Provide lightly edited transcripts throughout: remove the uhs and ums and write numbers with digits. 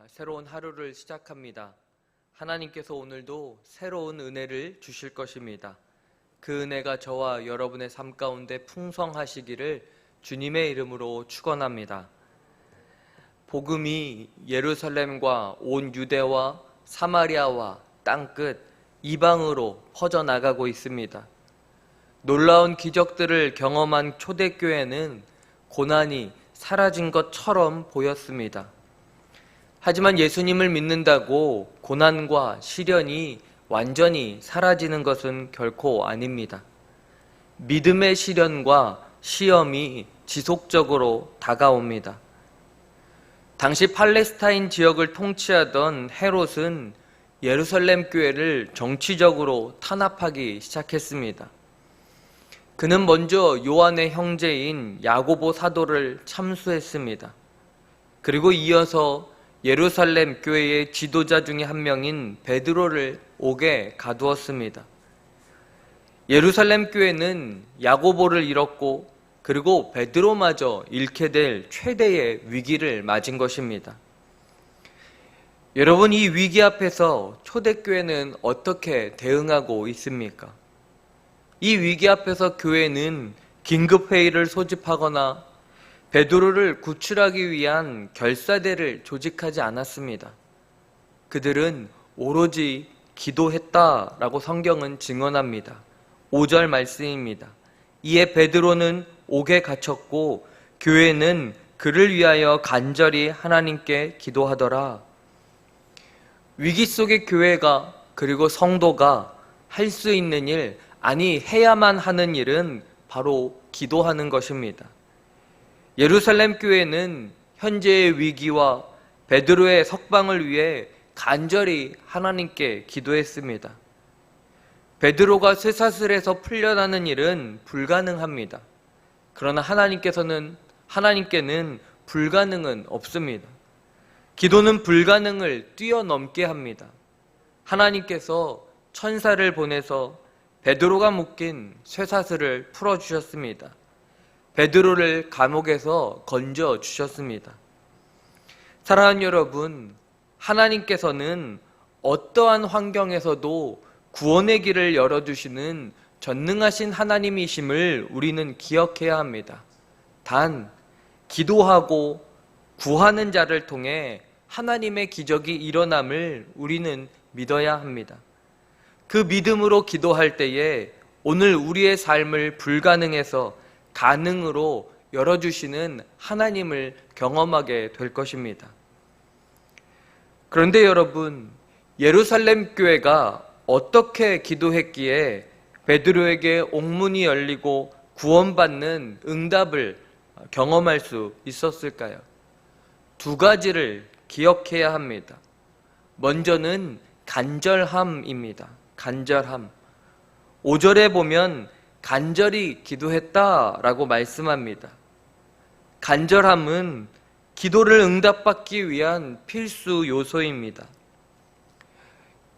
새로운 하루를 시작합니다. 하나님께서 오늘도 새로운 은혜를 주실 것입니다. 그 은혜가 저와 여러분의 삶 가운데 풍성하시기를 주님의 이름으로 축원합니다. 복음이 예루살렘과 온 유대와 사마리아와 땅끝 이방으로 퍼져나가고 있습니다. 놀라운 기적들을 경험한 초대교회는 고난이 사라진 것처럼 보였습니다. 하지만 예수님을 믿는다고 고난과 시련이 완전히 사라지는 것은 결코 아닙니다. 믿음의 시련과 시험이 지속적으로 다가옵니다. 당시 팔레스타인 지역을 통치하던 헤롯은 예루살렘 교회를 정치적으로 탄압하기 시작했습니다. 그는 먼저 요한의 형제인 야고보 사도를 참수했습니다. 그리고 이어서 예루살렘 교회의 지도자 중에 한 명인 베드로를 옥에 가두었습니다. 예루살렘 교회는 야고보를 잃었고 그리고 베드로마저 잃게 될 최대의 위기를 맞은 것입니다. 여러분, 이 위기 앞에서 초대교회는 어떻게 대응하고 있습니까? 이 위기 앞에서 교회는 긴급회의를 소집하거나 베드로를 구출하기 위한 결사대를 조직하지 않았습니다. 그들은 오로지 기도했다라고 성경은 증언합니다. 5절 말씀입니다. 이에 베드로는 옥에 갇혔고 교회는 그를 위하여 간절히 하나님께 기도하더라. 위기 속의 교회가 그리고 성도가 할 수 있는 일, 아니 해야만 하는 일은 바로 기도하는 것입니다. 예루살렘 교회는 현재의 위기와 베드로의 석방을 위해 간절히 하나님께 기도했습니다. 베드로가 쇠사슬에서 풀려나는 일은 불가능합니다. 그러나 하나님께는 불가능은 없습니다. 기도는 불가능을 뛰어넘게 합니다. 하나님께서 천사를 보내서 베드로가 묶인 쇠사슬을 풀어주셨습니다. 베드로를 감옥에서 건져주셨습니다. 사랑하는 여러분, 하나님께서는 어떠한 환경에서도 구원의 길을 열어주시는 전능하신 하나님이심을 우리는 기억해야 합니다. 단, 기도하고 구하는 자를 통해 하나님의 기적이 일어남을 우리는 믿어야 합니다. 그 믿음으로 기도할 때에 오늘 우리의 삶을 불가능해서 가능으로 열어주시는 하나님을 경험하게 될 것입니다. 그런데 여러분, 예루살렘 교회가 어떻게 기도했기에 베드로에게 옥문이 열리고 구원받는 응답을 경험할 수 있었을까요? 두 가지를 기억해야 합니다. 먼저는 간절함입니다. 간절함. 5절에 보면 간절히 기도했다라고 말씀합니다. 간절함은 기도를 응답받기 위한 필수 요소입니다.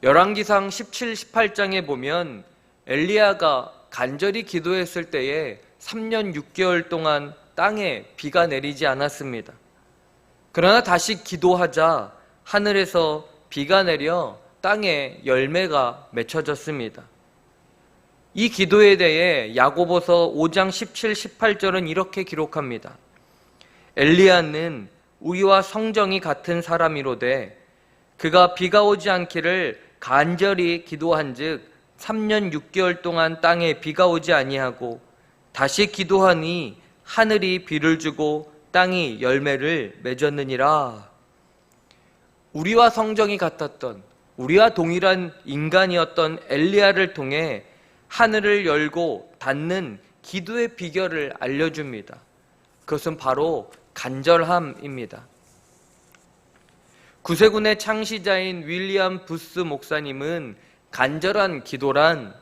열왕기상 17, 18장에 보면 엘리야가 간절히 기도했을 때에 3년 6개월 동안 땅에 비가 내리지 않았습니다. 그러나 다시 기도하자 하늘에서 비가 내려 땅에 열매가 맺혀졌습니다. 이 기도에 대해 야고보서 5장 17, 18절은 이렇게 기록합니다. 엘리야는 우리와 성정이 같은 사람이로되 그가 비가 오지 않기를 간절히 기도한즉 3년 6개월 동안 땅에 비가 오지 아니하고 다시 기도하니 하늘이 비를 주고 땅이 열매를 맺었느니라. 우리와 성정이 같았던, 우리와 동일한 인간이었던 엘리야를 통해 하늘을 열고 닫는 기도의 비결을 알려줍니다. 그것은 바로 간절함입니다. 구세군의 창시자인 윌리엄 부스 목사님은 간절한 기도란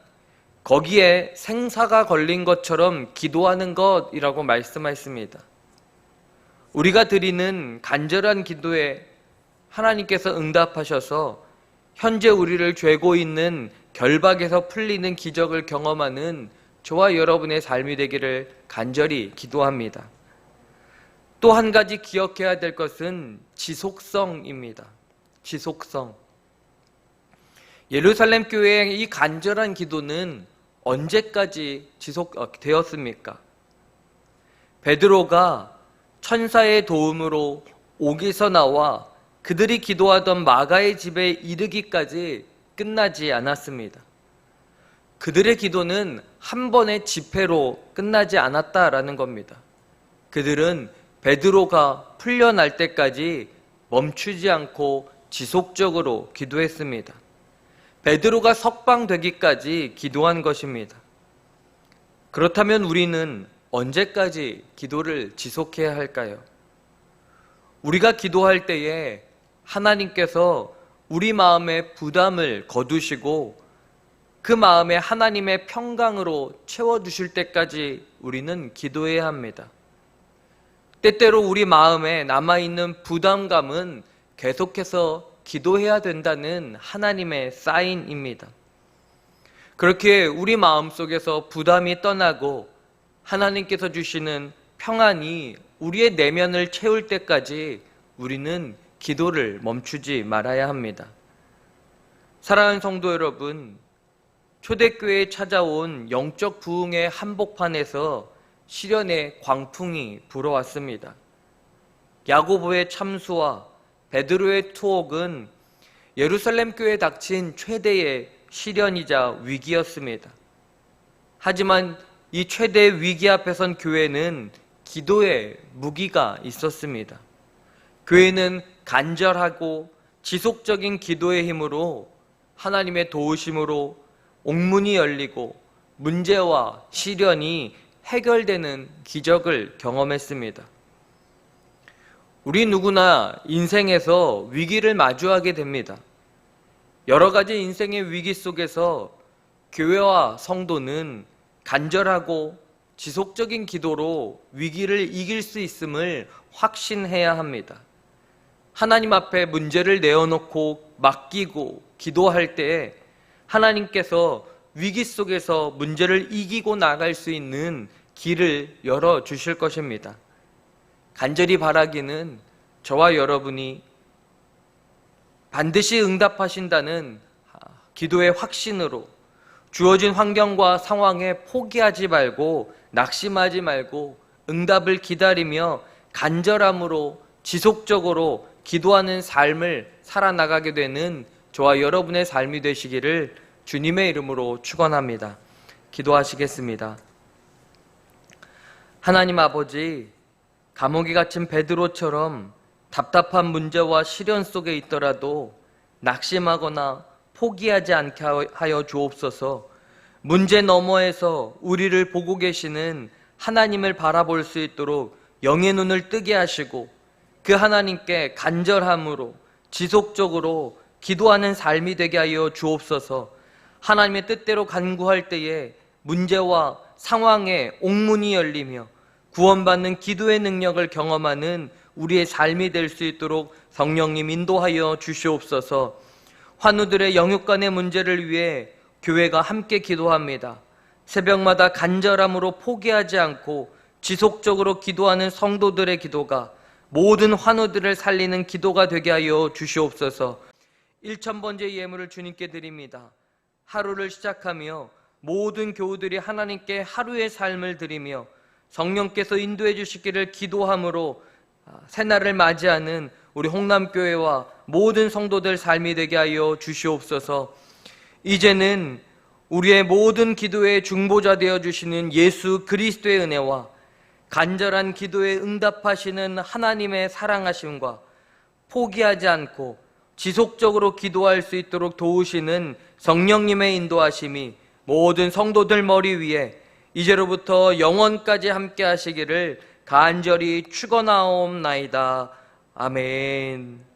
거기에 생사가 걸린 것처럼 기도하는 것이라고 말씀하셨습니다. 우리가 드리는 간절한 기도에 하나님께서 응답하셔서 현재 우리를 죄고 있는 결박에서 풀리는 기적을 경험하는 저와 여러분의 삶이 되기를 간절히 기도합니다. 또 한 가지 기억해야 될 것은 지속성입니다. 지속성. 예루살렘 교회의 이 간절한 기도는 언제까지 지속되었습니까? 베드로가 천사의 도움으로 옥에서 나와 그들이 기도하던 마가의 집에 이르기까지 끝나지 않았습니다. 그들의 기도는 한 번의 집회로 끝나지 않았다라는 겁니다. 그들은 베드로가 풀려날 때까지 멈추지 않고 지속적으로 기도했습니다. 베드로가 석방되기까지 기도한 것입니다. 그렇다면 우리는 언제까지 기도를 지속해야 할까요? 우리가 기도할 때에 하나님께서 우리 마음의 부담을 거두시고 그 마음에 하나님의 평강으로 채워주실 때까지 우리는 기도해야 합니다. 때때로 우리 마음에 남아있는 부담감은 계속해서 기도해야 된다는 하나님의 사인입니다. 그렇게 우리 마음속에서 부담이 떠나고 하나님께서 주시는 평안이 우리의 내면을 채울 때까지 우리는 기도를 멈추지 말아야 합니다. 사랑하는 성도 여러분, 초대교회에 찾아온 영적 부흥의 한복판에서 시련의 광풍이 불어왔습니다. 야고보의 참수와 베드로의 투옥은 예루살렘 교회에 닥친 최대의 시련이자 위기였습니다. 하지만 이 최대의 위기 앞에선 교회는 기도의 무기가 있었습니다. 교회는 간절하고 지속적인 기도의 힘으로 하나님의 도우심으로 옥문이 열리고 문제와 시련이 해결되는 기적을 경험했습니다. 우리 누구나 인생에서 위기를 마주하게 됩니다. 여러 가지 인생의 위기 속에서 교회와 성도는 간절하고 지속적인 기도로 위기를 이길 수 있음을 확신해야 합니다. 하나님 앞에 문제를 내어놓고 맡기고 기도할 때에 하나님께서 위기 속에서 문제를 이기고 나갈 수 있는 길을 열어주실 것입니다. 간절히 바라기는 저와 여러분이 반드시 응답하신다는 기도의 확신으로 주어진 환경과 상황에 포기하지 말고 낙심하지 말고 응답을 기다리며 간절함으로 지속적으로 기도하는 삶을 살아나가게 되는 저와 여러분의 삶이 되시기를 주님의 이름으로 축원합니다. 기도하시겠습니다. 하나님 아버지, 감옥에 갇힌 베드로처럼 답답한 문제와 시련 속에 있더라도 낙심하거나 포기하지 않게 하여 주옵소서. 문제 너머에서 우리를 보고 계시는 하나님을 바라볼 수 있도록 영의 눈을 뜨게 하시고 그 하나님께 간절함으로 지속적으로 기도하는 삶이 되게 하여 주옵소서. 하나님의 뜻대로 간구할 때에 문제와 상황에 옥문이 열리며 구원받는 기도의 능력을 경험하는 우리의 삶이 될 수 있도록 성령님 인도하여 주시옵소서. 환우들의 영육간의 문제를 위해 교회가 함께 기도합니다. 새벽마다 간절함으로 포기하지 않고 지속적으로 기도하는 성도들의 기도가 모든 환우들을 살리는 기도가 되게 하여 주시옵소서. 1000번째 예물을 주님께 드립니다. 하루를 시작하며 모든 교우들이 하나님께 하루의 삶을 드리며 성령께서 인도해 주시기를 기도함으로 새날을 맞이하는 우리 홍남교회와 모든 성도들 삶이 되게 하여 주시옵소서. 이제는 우리의 모든 기도의 중보자 되어 주시는 예수 그리스도의 은혜와 간절한 기도에 응답하시는 하나님의 사랑하심과 포기하지 않고 지속적으로 기도할 수 있도록 도우시는 성령님의 인도하심이 모든 성도들 머리 위에 이제로부터 영원까지 함께 하시기를 간절히 축원하옵나이다. 아멘.